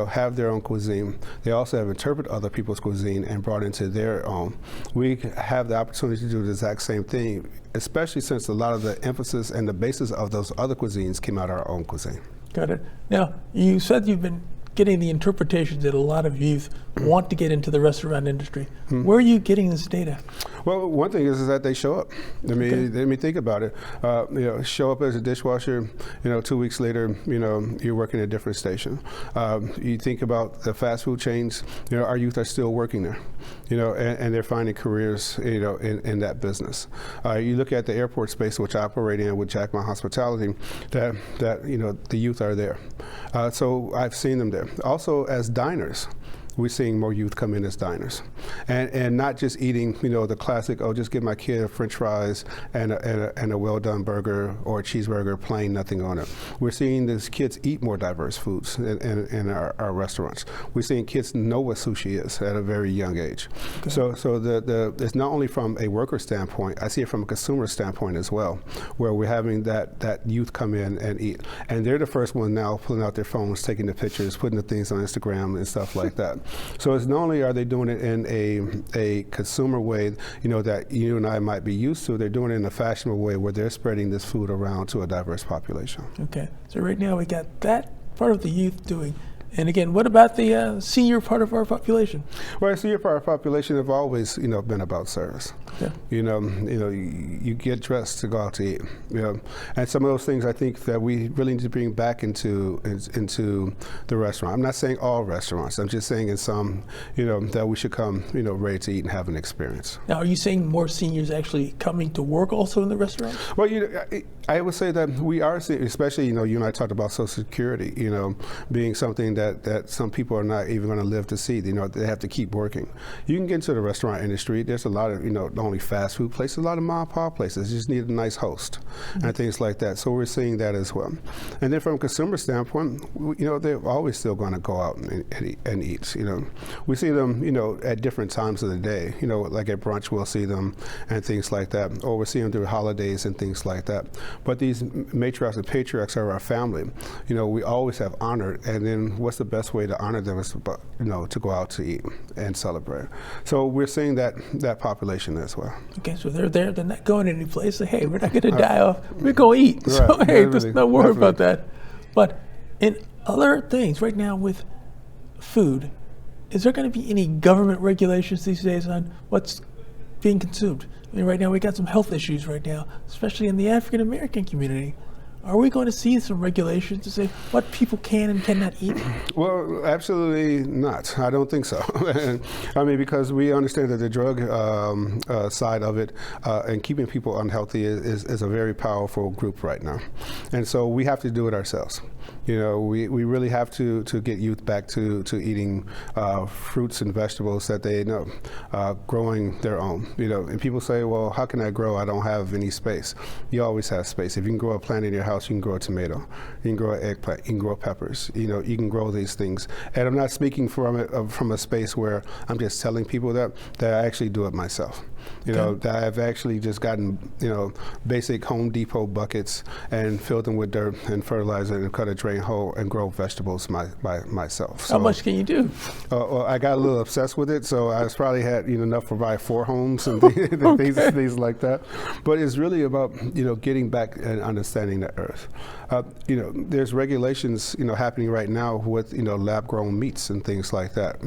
C: have their own cuisine. They also have interpreted other people's cuisine and brought into their own. We have the opportunity to do the exact same thing, especially since a lot of the emphasis and the basis of those other cuisines came out of our own cuisine.
B: Got it. Now, you said you've been getting the interpretations that a lot of youth want to get into the restaurant industry. Mm-hmm. Where are you getting this data?
C: Well, one thing is that they show up. Let me think about it. Show up as a dishwasher. 2 weeks later, you're working at a different station. You think about the fast food chains. Our youth are still working there. And they're finding careers. In that business. You look at the airport space, which I operate in with Jackman Hospitality. That the youth are there. So I've seen them there. Also, as diners. We're seeing more youth come in as diners, and not just eating, the classic, just give my kid a French fries and a well-done burger or a cheeseburger, plain, nothing on it. We're seeing these kids eat more diverse foods in our restaurants. We're seeing kids know what sushi is at a very young age. Okay. So it's not only from a worker standpoint, I see it from a consumer standpoint as well, where we're having that youth come in and eat, and they're the first one now pulling out their phones, taking the pictures, putting the things on Instagram and stuff like that. So it's not only are they doing it in a consumer way, that you and I might be used to, they're doing it in a fashionable way where they're spreading this food around to a diverse population. Okay,
B: so right now we got that part of the youth doing. And again, what about the senior part of our population?
C: Well, the senior part of our population have always, been about service. Yeah. You get dressed to go out to eat. And some of those things I think that we really need to bring back into the restaurant. I'm not saying all restaurants. I'm just saying in some, that we should come, ready to eat and have an experience.
B: Now, are you saying more seniors actually coming to work also in the restaurant?
C: Well, I would say that we are seeing, especially, you and I talked about Social Security, being something that some people are not even going to live to see. They have to keep working. You can get into the restaurant industry. There's a lot of, not only fast food places, a lot of mom and pop places. You just need a nice host and things like that. So we're seeing that as well. And then from a consumer standpoint, they're always still going to go out and eat. We see them, at different times of the day. Like at brunch, we'll see them and things like that. Or we'll see them through holidays and things like that. But these matriarchs and patriarchs are our family. We always have honored, and then what's the best way to honor them is, to go out to eat and celebrate. So we're seeing that population as well.
B: Okay, so they're there. They're not going any place. Say, hey, we're not going to die off. We're going to eat. So hey, just not worry about that. But in other things, right now with food, is there going to be any government regulations these days on what's being consumed? I mean, right now we got some health issues right now, especially in the African American community. Are we going to see some regulations to say what people can and cannot eat?
C: Well, absolutely not. I don't think so. I mean, because we understand that the drug side of it and keeping people unhealthy is a very powerful group right now. And so we have to do it ourselves. We really have to get youth back to eating fruits and vegetables that they know, growing their own. And people say, well, how can I grow? I don't have any space. You always have space. If you can grow a plant in your house, you can grow a tomato, you can grow an eggplant, you can grow peppers. You can grow these things. And I'm not speaking from a space where I'm just telling people that I actually do it myself. That I've actually just gotten, basic Home Depot buckets and filled them with dirt and fertilizer and cut a drain hole and grow vegetables by myself. So,
B: how much can you do?
C: Well, I got a little obsessed with it, so I probably had enough for probably 4 homes and things like that. But it's really about, getting back and understanding the earth. There's regulations, happening right now with, lab-grown meats and things like that,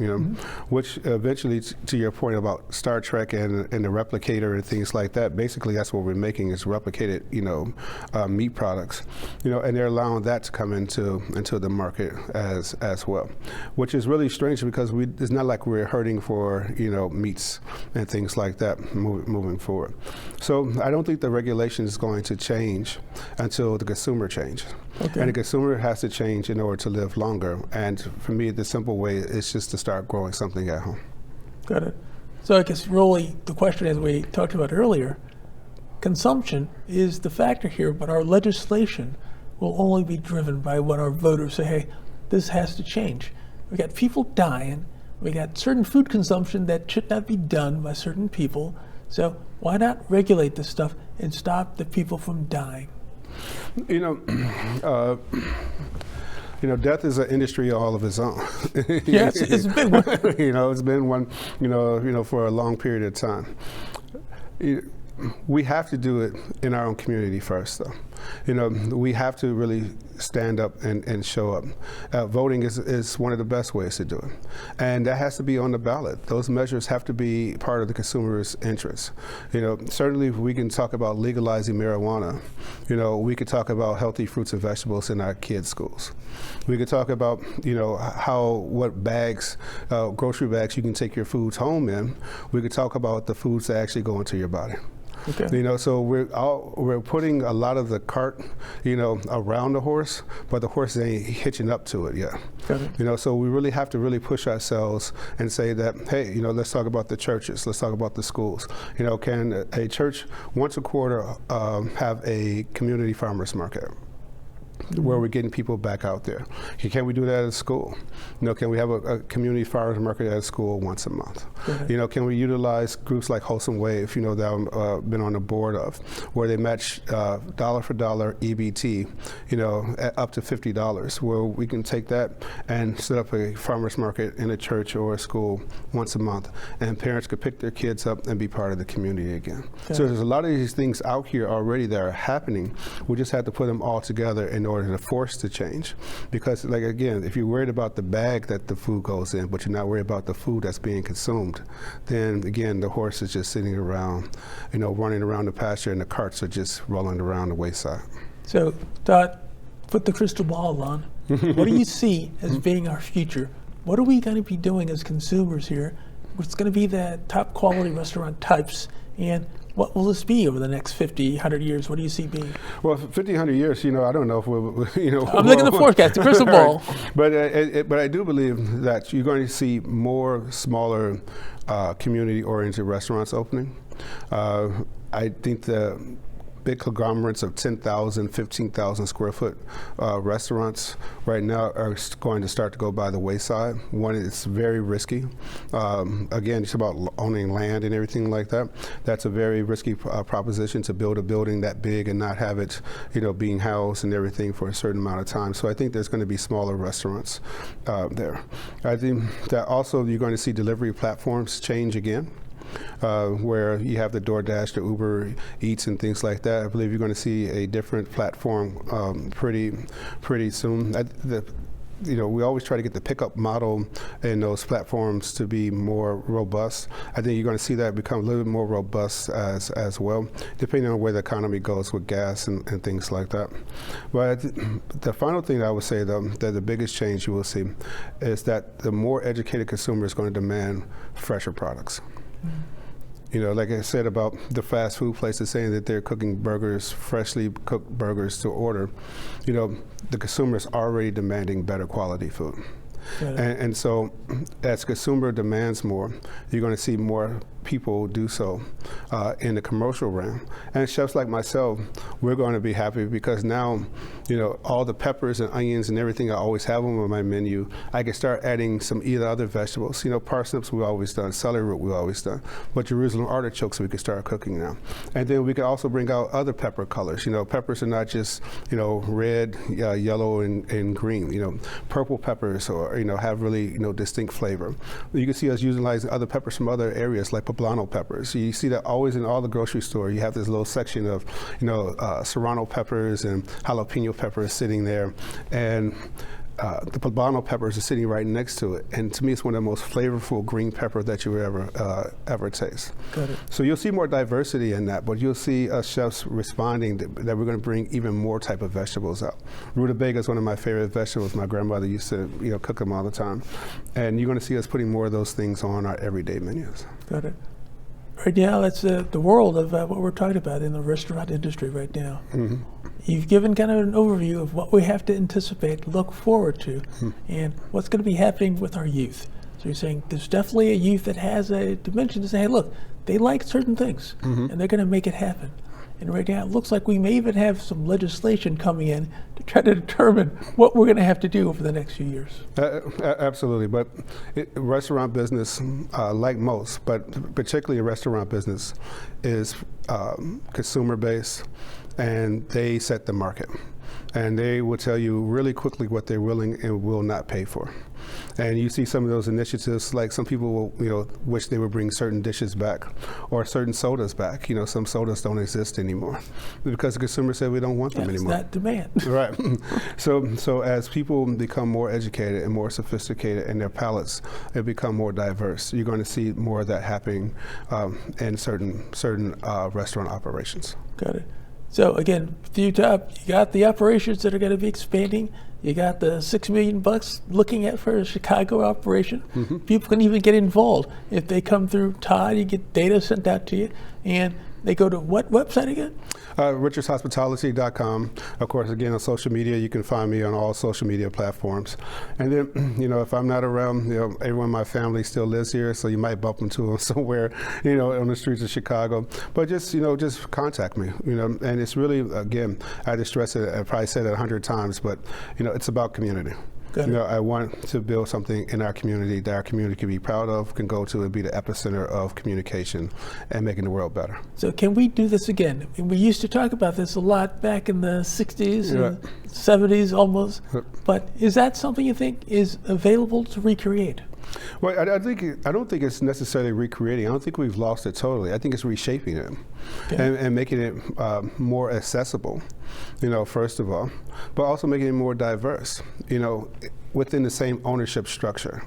C: which eventually, to your point about Star Trek and the replicator and things like that, basically that's what we're making is replicated, meat products, and they're allowing that to come into the market as well, which is really strange because it's not like we're hurting for, meats and things like that moving forward. So I don't think the regulation is going to change until the consumer changes. Okay. And the consumer has to change in order to live longer. And for me, the simple way is just to start growing something at home.
B: Got it. So I guess really the question, as we talked about earlier, consumption is the factor here, but our legislation will only be driven by what our voters say, hey, this has to change. We got people dying. We got certain food consumption that should not be done by certain people. So why not regulate this stuff and stop the people from dying?
C: Death is an industry all of its own.
B: Yes, it's a big one.
C: It's been one, for a long period of time. We have to do it in our own community first, though. We have to really stand up and show up. Voting is one of the best ways to do it. And that has to be on the ballot. Those measures have to be part of the consumer's interests. Certainly if we can talk about legalizing marijuana, we could talk about healthy fruits and vegetables in our kids' schools. We could talk about, what bags, grocery bags you can take your foods home in. We could talk about the foods that actually go into your body. Okay. So we're putting a lot of the cart, around the horse, but the horse ain't hitching up to it yet. Okay. So we really have to really push ourselves and say that, hey, let's talk about the churches, let's talk about the schools. Can a church once a quarter have a community farmers market? Where we're getting people back out there. Can we do that at school? Can we have a community farmers market at school once a month? Mm-hmm. Can we utilize groups like Wholesome Wave, that I've been on the board of, where they match dollar for dollar EBT, up to $50, where we can take that and set up a farmers market in a church or a school once a month, and parents could pick their kids up and be part of the community again. Okay. So there's a lot of these things out here already that are happening. We just have to put them all together in order to force the change. Because, again, if you're worried about the bag that the food goes in, but you're not worried about the food that's being consumed, then, again, the horse is just sitting around, running around the pasture, and the carts are just rolling around the wayside. So,
B: Todd, put the crystal ball on. What do you see as being our future? What are we going to be doing as consumers here? What's going to be the top quality restaurant types And what will this be over the next 50, 100 years? What do you see being?
C: Well, 50, 100 years, I don't know if we'll,
B: I'm looking at the forecast, the crystal ball.
C: But I do believe that you're going to see more smaller community-oriented restaurants opening. I think the big conglomerates of 10,000, 15,000 square foot restaurants right now are going to start to go by the wayside. One, it's very risky. Again, it's about owning land and everything like that. That's a very risky proposition to build a building that big and not have it, being housed and everything for a certain amount of time. So I think there's going to be smaller restaurants there. I think that also you're going to see delivery platforms change again. Where you have the DoorDash, the Uber Eats, and things like that. I believe you're going to see a different platform pretty soon. We always try to get the pickup model in those platforms to be more robust. I think you're going to see that become a little bit more robust as well, depending on where the economy goes with gas and things like that. But the final thing I would say, though, that the biggest change you will see is that the more educated consumer is going to demand fresher products. Like I said about the fast food places saying that they're cooking burgers, freshly cooked burgers to order, the consumer is already demanding better quality food. And so as consumer demands more, you're going to see more people do so in the commercial realm. And chefs like myself, we're going to be happy because now, all the peppers and onions and everything I always have on my menu, I can start adding some either other vegetables. Parsnips we've always done, celery root we've always done, but Jerusalem artichokes we can start cooking now. And then we can also bring out other pepper colors. Peppers are not just, red, yellow, and green. Purple peppers or, have really, distinct flavor. You can see us utilizing other peppers from other areas like poblano peppers. So you see that always in all the grocery store. You have this little section of, serrano peppers and jalapeno peppers sitting there, and the poblano peppers are sitting right next to it. And to me, it's one of the most flavorful green pepper that you ever taste.
B: Got it.
C: So you'll see more diversity in that, but you'll see us chefs responding that we're going to bring even more type of vegetables out. Rutabaga is one of my favorite vegetables. My grandmother used to, cook them all the time. And you're going to see us putting more of those things on our everyday menus.
B: Got it. Right now, that's the world of what we're talking about in the restaurant industry right now.
C: Mm-hmm.
B: You've given kind of an overview of what we have to anticipate, look forward to, and what's going to be happening with our youth. So you're saying there's definitely a youth that has a dimension to say, hey, look, they like certain things, and they're going to make it happen. And right now, it looks like we may even have some legislation coming in to try to determine what we're going to have to do over the next few years.
C: Absolutely, but restaurant business, like most, but particularly restaurant business, is consumer-based, and they set the market. And they will tell you really quickly what they're willing and will not pay for. And you see some of those initiatives, like some people will, wish they would bring certain dishes back or certain sodas back. Some sodas don't exist anymore because the consumer said we don't want them anymore.
B: It's not demand.
C: Right. So as people become more educated and more sophisticated and their palates have become more diverse, you're going to see more of that happening in certain restaurant operations.
B: Got it. So again, you got the operations that are going to be expanding. You got the $6 million looking at for a Chicago operation. People can even get involved. If they come through Todd, you get data sent out to you. And they go to what website again? RichardsHospitality.com. Of course, again, on social media, you can find me on all social media platforms. And then, if I'm not around, everyone in my family still lives here, so you might bump into them somewhere, on the streets of Chicago. But just contact me, and it's really, again, I just stress it, I probably said it 100 times, but, it's about community. I want to build something in our community that our community can be proud of, can go to and be the epicenter of communication and making the world better. So can we do this again? We used to talk about this a lot back in the 60s and 70s almost, but is that something you think is available to recreate? Well, I don't think it's necessarily recreating. I don't think we've lost it totally. I think it's reshaping it and making it more accessible, first of all, but also making it more diverse, within the same ownership structure.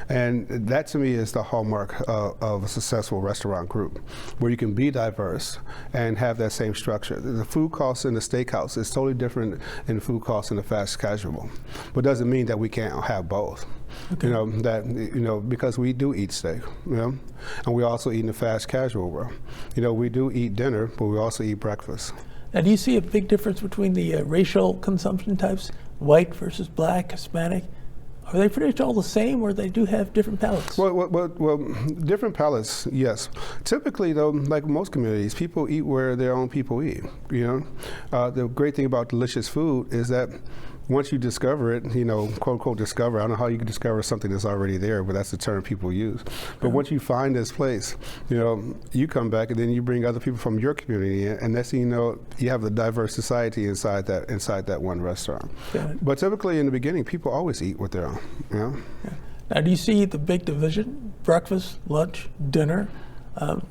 C: And that to me is the hallmark of a successful restaurant group, where you can be diverse and have that same structure. The food costs in the steakhouse is totally different in food costs in the fast casual, but doesn't mean that we can't have both.
B: Okay.
C: Because we do eat steak, and we also eat in the fast casual world. We do eat dinner, but we also eat breakfast.
B: Now, do you see a big difference between the racial consumption types, white versus black, Hispanic? Are they pretty much all the same, or they do have different palates?
C: Well, different palates, yes. Typically, though, like most communities, people eat where their own people eat. The great thing about delicious food is that once you discover it, quote unquote discover, I don't know how you can discover something that's already there, but that's the term people use. But once you find this place, you come back and then you bring other people from your community in, and next thing you know, you have a diverse society inside that one restaurant.
B: Yeah.
C: But typically in the beginning, people always eat with their own,
B: Yeah. Now, do you see the big division, breakfast, lunch, dinner?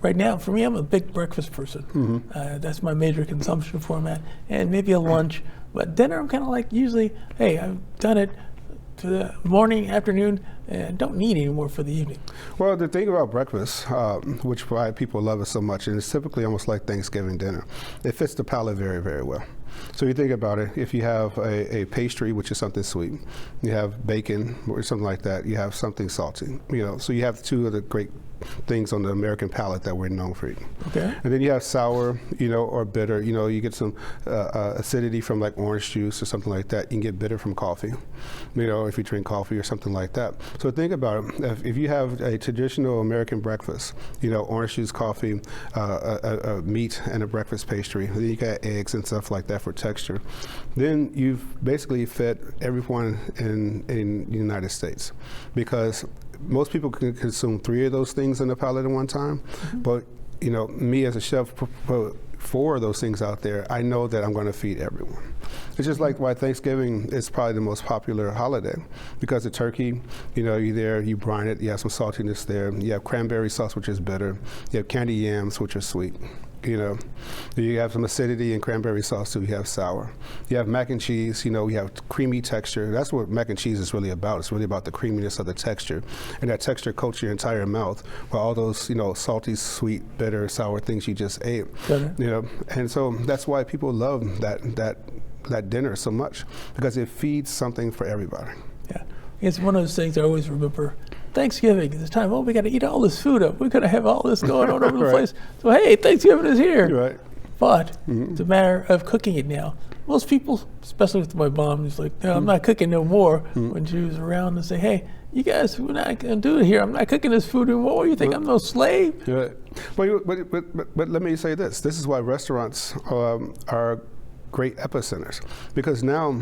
B: Right now, for me, I'm a big breakfast person.
C: Mm-hmm.
B: That's my major consumption format, and maybe a lunch. But dinner, I'm kind of like usually, hey, I've done it to the morning, afternoon, and don't need any more for the evening.
C: Well, the thing about breakfast, which why people love it so much, and it's typically almost like Thanksgiving dinner, it fits the palate very, very well. So you think about it, if you have a pastry, which is something sweet, you have bacon or something like that, you have something salty, so you have two of the great things on the American palate that we're known for eating.
B: Okay.
C: And then you have sour, or bitter, you get some acidity from like orange juice or something like that. You can get bitter from coffee, if you drink coffee or something like that. So think about it, if you have a traditional American breakfast, orange juice, coffee, meat, and a breakfast pastry, then you got eggs and stuff like that for texture, then you've basically fed everyone in the United States, because most people can consume 3 of those things in the palate at one time, but me as a chef put 4 of those things out there, I know that I'm going to feed everyone. It's just like why Thanksgiving is probably the most popular holiday, because the turkey, you're there, you brine it, you have some saltiness there, you have cranberry sauce, which is bitter, you have candy yams, which are sweet. You have some acidity in cranberry sauce too. You have sour. You have mac and cheese. You have creamy texture. That's what mac and cheese is really about. It's really about the creaminess of the texture, and that texture coats your entire mouth with all those salty, sweet, bitter, sour things you just ate. And so that's why people love that dinner so much, because it feeds something for everybody.
B: Yeah, it's one of those things I always remember. Thanksgiving is the time, we got to eat all this food up. We're going to have all this going on over the place. So, hey, Thanksgiving is here.
C: Right.
B: But it's a matter of cooking it now. Most people, especially with my mom, is like, no, I'm not cooking no more. When she was around and say, hey, you guys, we're not going to do it here. I'm not cooking this food anymore. You think I'm no slave?
C: Right. But let me say this. This is why restaurants are great epicenters, because now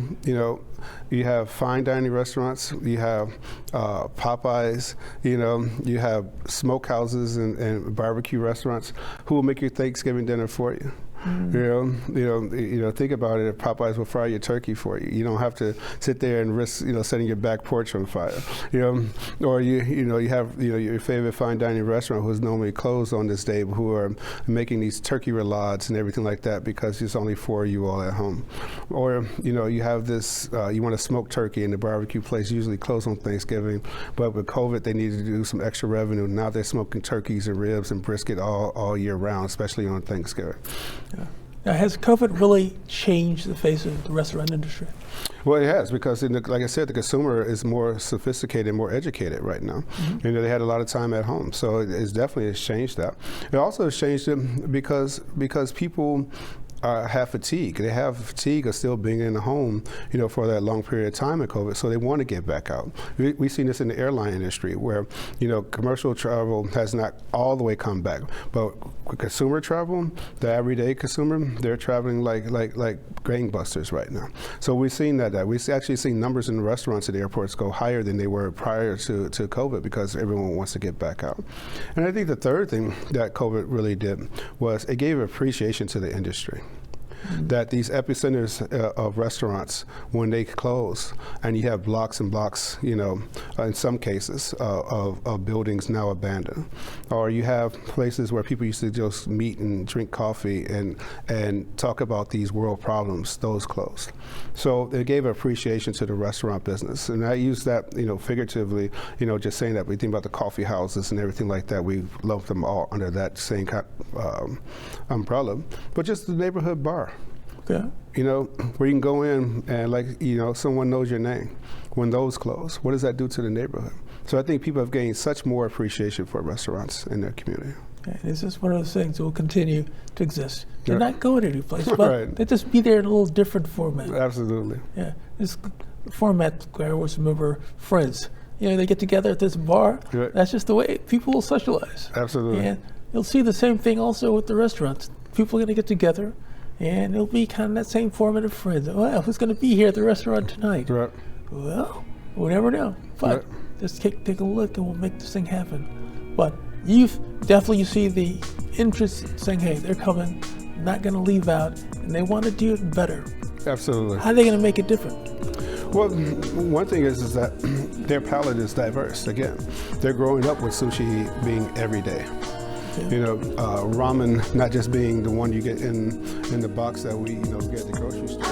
C: you have fine dining restaurants, you have Popeyes, you have smokehouses and barbecue restaurants who will make your Thanksgiving dinner for you. Think about it. If Popeyes will fry your turkey for you, you don't have to sit there and risk, setting your back porch on fire. Or you have your favorite fine dining restaurant who's normally closed on this day, who are making these turkey roulades and everything like that because there's only 4 of you all at home. Or you have this, you want to smoke turkey, and the barbecue place usually closed on Thanksgiving, but with COVID they needed to do some extra revenue. Now they're smoking turkeys and ribs and brisket all year round, especially on Thanksgiving.
B: Yeah. Now, has COVID really changed the face of the restaurant industry?
C: Well, it has, because like I said, the consumer is more sophisticated, more educated right now. They had a lot of time at home, so it's definitely has changed that. It also has changed it because people have fatigue. They have fatigue of still being in the home, for that long period of time in COVID, so they want to get back out. We've seen this in the airline industry where, commercial travel has not all the way come back, but consumer travel, the everyday consumer, they're traveling like gangbusters right now. So we've seen that. We've actually seen numbers in the restaurants at airports go higher than they were prior to COVID, because everyone wants to get back out. And I think the third thing that COVID really did was it gave appreciation to the industry. that these epicenters of restaurants, when they close, and you have blocks and blocks, in some cases, of buildings now abandoned, or you have places where people used to just meet and drink coffee and talk about these world problems, those closed. So it gave appreciation to the restaurant business, and I use that, figuratively, just saying that we think about the coffee houses and everything like that. We lump them all under that same umbrella, but just the neighborhood bar.
B: Okay.
C: Where you can go in and someone knows your name. When those close, what does that do to the neighborhood? So I think people have gained such more appreciation for restaurants in their community.
B: Okay. It's just one of those things that will continue to exist. They're
C: Right.
B: not going any place, but
C: Right.
B: they just be there in a little different format.
C: Absolutely.
B: Yeah, this format, I always remember Friends. They get together at this bar.
C: Right.
B: That's just the way people will socialize.
C: Absolutely.
B: And you'll see the same thing also with the restaurants. People are going to get together, and it'll be kind of that same format of Friends. Well, who's going to be here at the restaurant tonight?
C: Right.
B: Well, we'll never know. But
C: Right.
B: just take a look, and we'll make this thing happen. But you see the interest saying, hey, they're coming, not going to leave out, and they want to do it better.
C: Absolutely.
B: How are they going to make it different?
C: Well, one thing is that their palate is diverse. Again, they're growing up with sushi being every day. Ramen not just being the one you get in the box that we get at the grocery store.